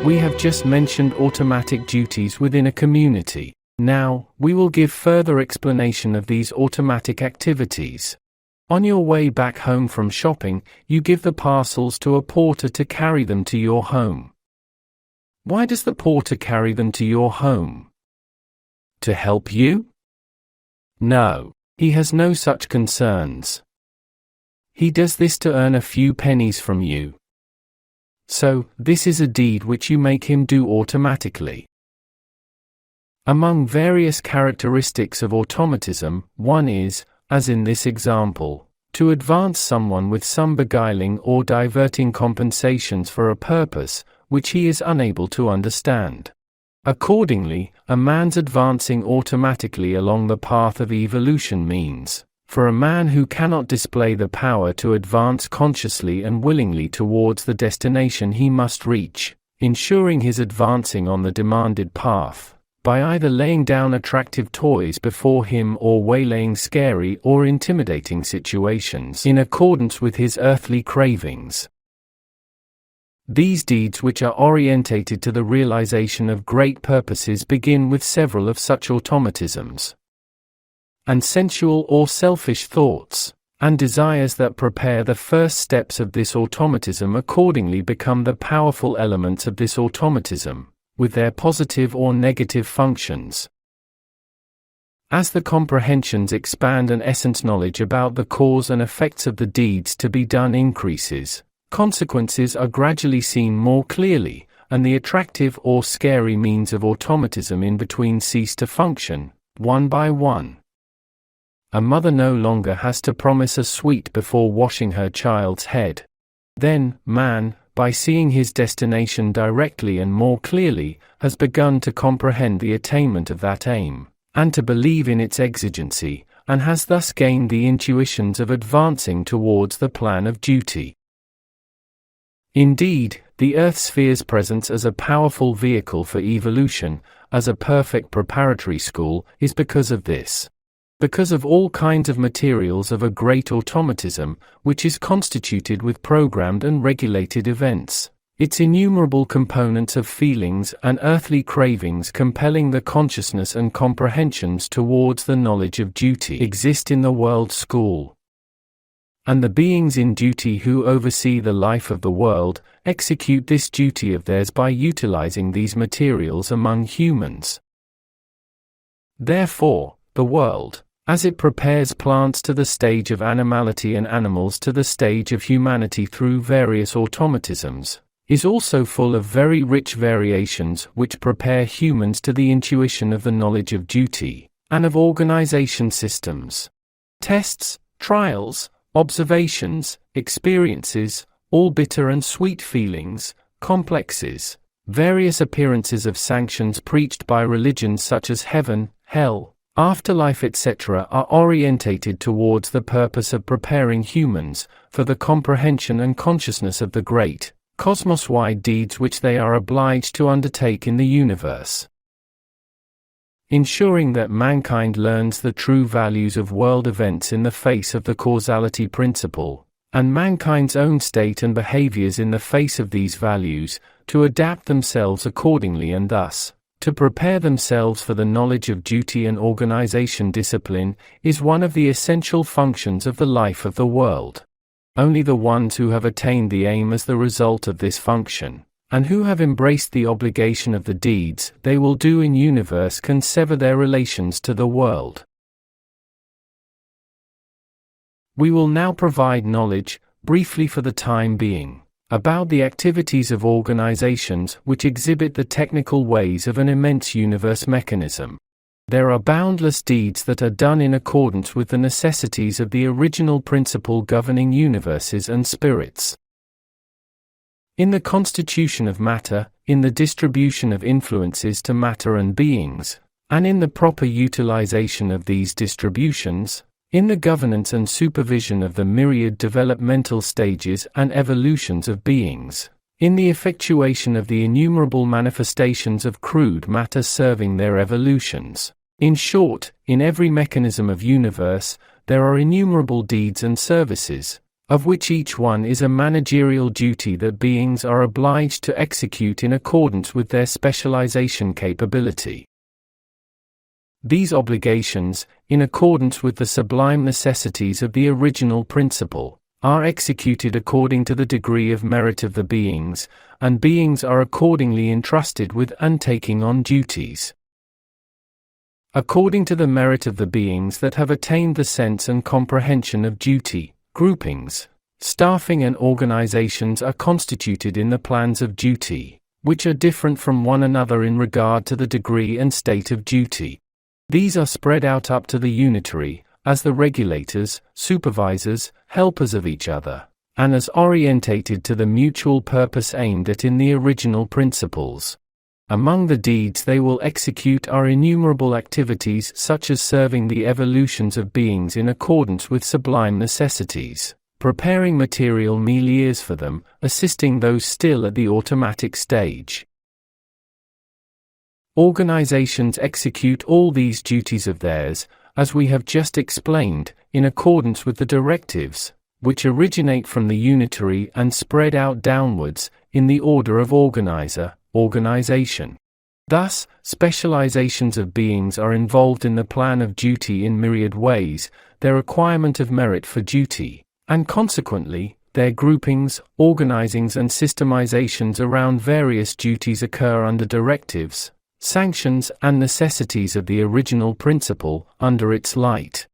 We have just mentioned automatic duties within a community. Now, we will give further explanation of these automatic activities. On your way back home from shopping, you give the parcels to a porter to carry them to your home. Why does the porter carry them to your home? To help you? No, he has no such concerns. He does this to earn a few pennies from you. So, this is a deed which you make him do automatically. Among various characteristics of automatism, one is, as in this example, to advance someone with some beguiling or diverting compensations for a purpose which he is unable to understand. Accordingly, a man's advancing automatically along the path of evolution means, for a man who cannot display the power to advance consciously and willingly towards the destination he must reach, ensuring his advancing on the demanded path, by either laying down attractive toys before him or waylaying scary or intimidating situations in accordance with his earthly cravings. These deeds which are orientated to the realization of great purposes begin with several of such automatisms. And sensual or selfish thoughts, and desires that prepare the first steps of this automatism accordingly become the powerful elements of this automatism, with their positive or negative functions. As the comprehensions expand and essence knowledge about the cause and effects of the deeds to be done increases, consequences are gradually seen more clearly, and the attractive or scary means of automatism in between cease to function, one by one. A mother no longer has to promise a sweet before washing her child's head. Then, man, by seeing his destination directly and more clearly, has begun to comprehend the attainment of that aim, and to believe in its exigency, and has thus gained the intuitions of advancing towards the plan of duty. Indeed, the Earth sphere's presence as a powerful vehicle for evolution, as a perfect preparatory school, is because of this. Because of all kinds of materials of a great automatism, which is constituted with programmed and regulated events, its innumerable components of feelings and earthly cravings compelling the consciousness and comprehensions towards the knowledge of duty exist in the world school. And the beings in duty who oversee the life of the world, execute this duty of theirs by utilizing these materials among humans. Therefore, the world, as it prepares plants to the stage of animality and animals to the stage of humanity through various automatisms, is also full of very rich variations which prepare humans to the intuition of the knowledge of duty, and of organization systems. Tests, trials, observations, experiences, all bitter and sweet feelings, complexes, various appearances of sanctions preached by religions such as heaven, hell, afterlife etc. are orientated towards the purpose of preparing humans for the comprehension and consciousness of the great, cosmos-wide deeds which they are obliged to undertake in the universe. Ensuring that mankind learns the true values of world events in the face of the causality principle, and mankind's own state and behaviors in the face of these values, to adapt themselves accordingly and thus, to prepare themselves for the knowledge of duty and organization discipline, is one of the essential functions of the life of the world. Only the ones who have attained the aim as the result of this function, and who have embraced the obligation of the deeds they will do in universe can sever their relations to the world. We will now provide knowledge, briefly for the time being, about the activities of organizations which exhibit the technical ways of an immense universe mechanism. There are boundless deeds that are done in accordance with the necessities of the original principle governing universes and spirits. In the constitution of matter, in the distribution of influences to matter and beings, and in the proper utilization of these distributions, in the governance and supervision of the myriad developmental stages and evolutions of beings, in the effectuation of the innumerable manifestations of crude matter serving their evolutions. In short, in every mechanism of universe, there are innumerable deeds and services, of which each one is a managerial duty that beings are obliged to execute in accordance with their specialization capability. These obligations, in accordance with the sublime necessities of the original principle, are executed according to the degree of merit of the beings, and beings are accordingly entrusted with undertaking on duties. According to the merit of the beings that have attained the sense and comprehension of duty, groupings, staffing and organizations are constituted in the plans of duty, which are different from one another in regard to the degree and state of duty. These are spread out up to the unitary, as the regulators, supervisors, helpers of each other, and as orientated to the mutual purpose aimed at in the original principles. Among the deeds they will execute are innumerable activities such as serving the evolutions of beings in accordance with sublime necessities, preparing material milieux for them, assisting those still at the automatic stage. Organizations execute all these duties of theirs, as we have just explained, in accordance with the directives, which originate from the unitary and spread out downwards, in the order of organization. Thus, specializations of beings are involved in the plan of duty in myriad ways, their requirement of merit for duty, and consequently, their groupings, organizings and systemizations around various duties occur under directives, sanctions and necessities of the original principle, under its light.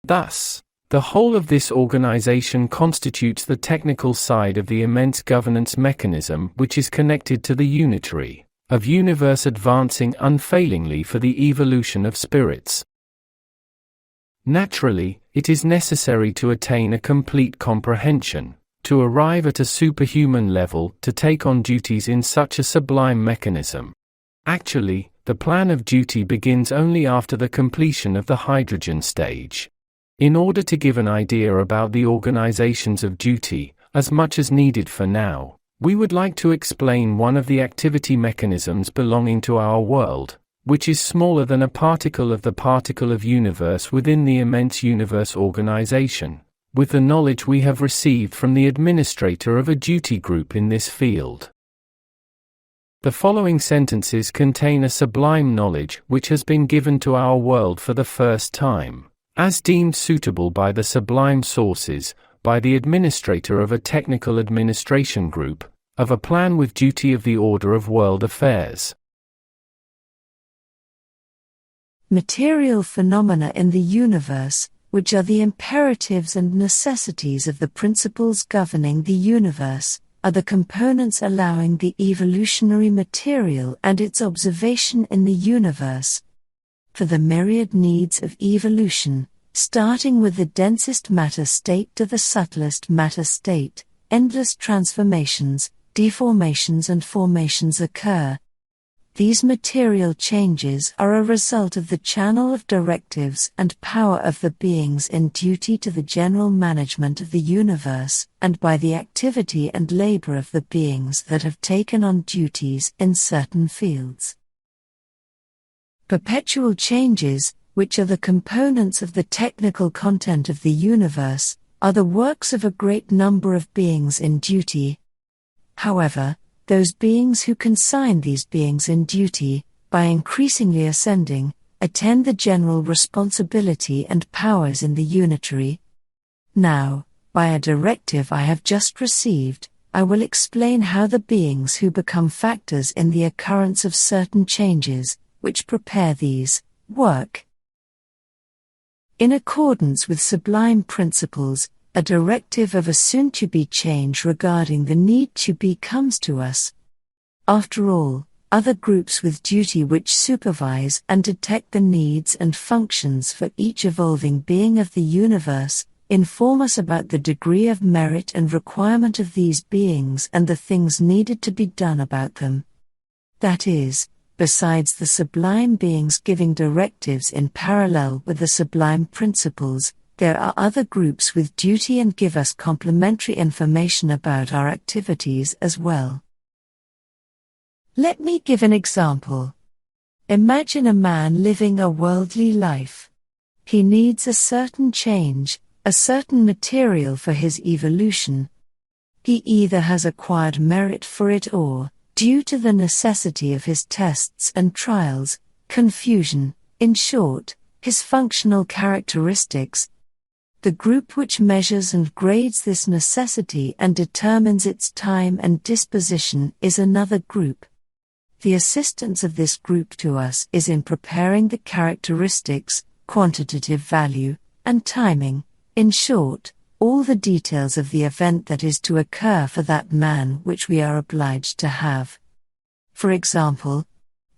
Thus, the whole of this organization constitutes the technical side of the immense governance mechanism which is connected to the unitary, of universe advancing unfailingly for the evolution of spirits. Naturally, it is necessary to attain a complete comprehension, to arrive at a superhuman level, to take on duties in such a sublime mechanism. Actually, the plan of duty begins only after the completion of the hydrogen stage. In order to give an idea about the organizations of duty, as much as needed for now, we would like to explain one of the activity mechanisms belonging to our world, which is smaller than a particle of the particle of universe within the immense universe organization, with the knowledge we have received from the administrator of a duty group in this field. The following sentences contain a sublime knowledge which has been given to our world for the first time, as deemed suitable by the sublime sources, by the administrator of a technical administration group, of a plan with duty of the order of world affairs. Material phenomena in the universe, which are the imperatives and necessities of the principles governing the universe, are the components allowing the evolutionary material and its observation in the universe. For the myriad needs of evolution, starting with the densest matter state to the subtlest matter state, endless transformations, deformations and formations occur. These material changes are a result of the channel of directives and power of the beings in duty to the general management of the universe, and by the activity and labor of the beings that have taken on duties in certain fields. Perpetual changes, which are the components of the technical content of the universe, are the works of a great number of beings in duty. However, those beings who consign these beings in duty, by increasingly ascending, attend the general responsibility and powers in the unitary. Now, by a directive I have just received, I will explain how the beings who become factors in the occurrence of certain changes, which prepare these, work. In accordance with sublime principles, a directive of a soon-to-be change regarding the need-to-be comes to us. After all, other groups with duty which supervise and detect the needs and functions for each evolving being of the universe, inform us about the degree of merit and requirement of these beings and the things needed to be done about them. That is, besides the sublime beings giving directives in parallel with the sublime principles, there are other groups with duty and give us complementary information about our activities as well. Let me give an example. Imagine a man living a worldly life. He needs a certain change, a certain material for his evolution. He either has acquired merit for it or, due to the necessity of his tests and trials, confusion, in short, his functional characteristics. The group which measures and grades this necessity and determines its time and disposition is another group. The assistance of this group to us is in preparing the characteristics, quantitative value, and timing, in short, all the details of the event that is to occur for that man which we are obliged to have. For example,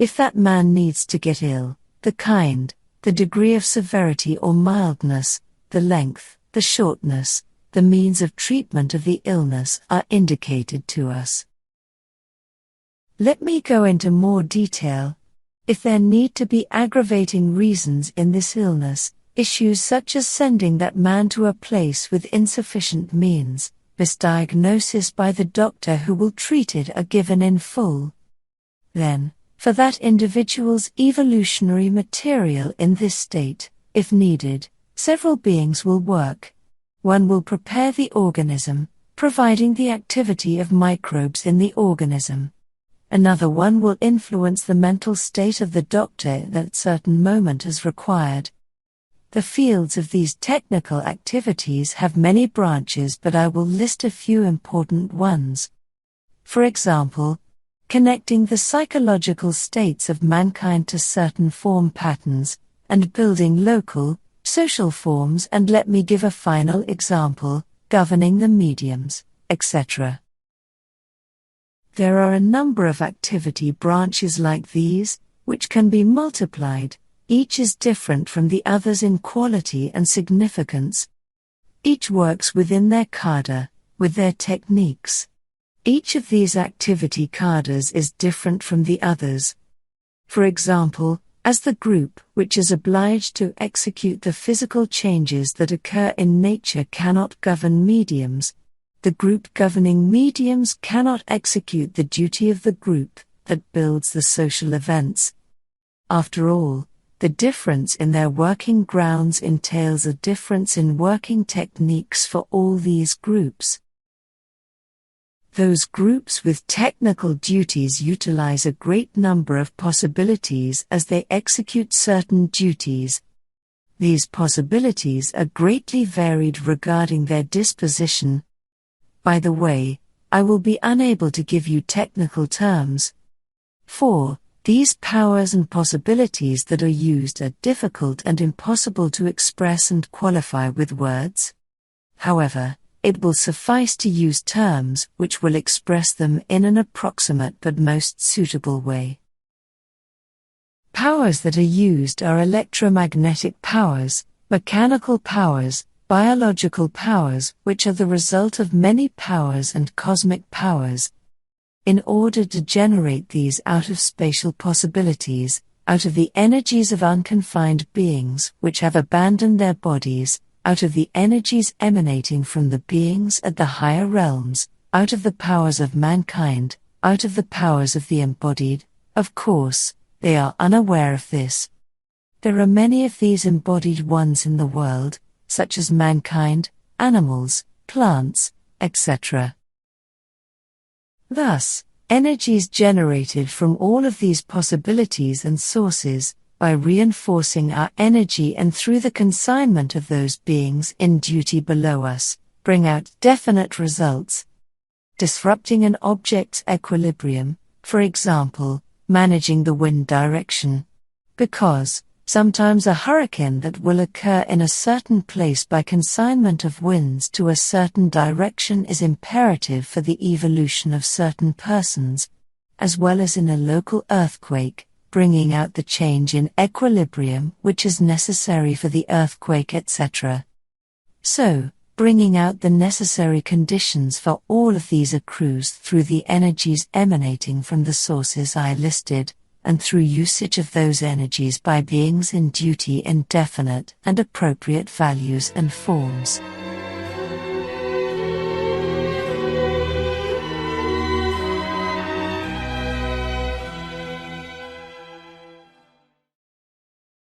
if that man needs to get ill, the kind, the degree of severity or mildness, the length, the shortness, the means of treatment of the illness are indicated to us. Let me go into more detail. If there need to be aggravating reasons in this illness, issues such as sending that man to a place with insufficient means, misdiagnosis by the doctor who will treat it are given in full. Then, for that individual's evolutionary material in this state, if needed, several beings will work. One will prepare the organism, providing the activity of microbes in the organism. Another one will influence the mental state of the doctor at that certain moment as required. The fields of these technical activities have many branches, but I will list a few important ones. For example, connecting the psychological states of mankind to certain form patterns, and building local, social forms, and let me give a final example, governing the mediums, etc. There are a number of activity branches like these, which can be multiplied. Each is different from the others in quality and significance. Each works within their cadre, with their techniques. Each of these activity cadres is different from the others. For example, as the group which is obliged to execute the physical changes that occur in nature cannot govern mediums, the group governing mediums cannot execute the duty of the group that builds the social events. After all, the difference in their working grounds entails a difference in working techniques for all these groups. Those groups with technical duties utilize a great number of possibilities as they execute certain duties. These possibilities are greatly varied regarding their disposition. By the way, I will be unable to give you technical terms. For these powers and possibilities that are used are difficult and impossible to express and qualify with words. However, it will suffice to use terms which will express them in an approximate but most suitable way. Powers that are used are electromagnetic powers, mechanical powers, biological powers, which are the result of many powers, and cosmic powers. In order to generate these out of spatial possibilities, out of the energies of unconfined beings which have abandoned their bodies, out of the energies emanating from the beings at the higher realms, out of the powers of mankind, out of the powers of the embodied, of course, they are unaware of this. There are many of these embodied ones in the world, such as mankind, animals, plants, etc. Thus, energies generated from all of these possibilities and sources, by reinforcing our energy and through the consignment of those beings in duty below us, bring out definite results. Disrupting an object's equilibrium, for example, managing the wind direction. Because, sometimes a hurricane that will occur in a certain place by consignment of winds to a certain direction is imperative for the evolution of certain persons, as well as in a local earthquake, bringing out the change in equilibrium which is necessary for the earthquake, etc. So, bringing out the necessary conditions for all of these accrues through the energies emanating from the sources I listed, and through usage of those energies by beings in duty in definite and appropriate values and forms.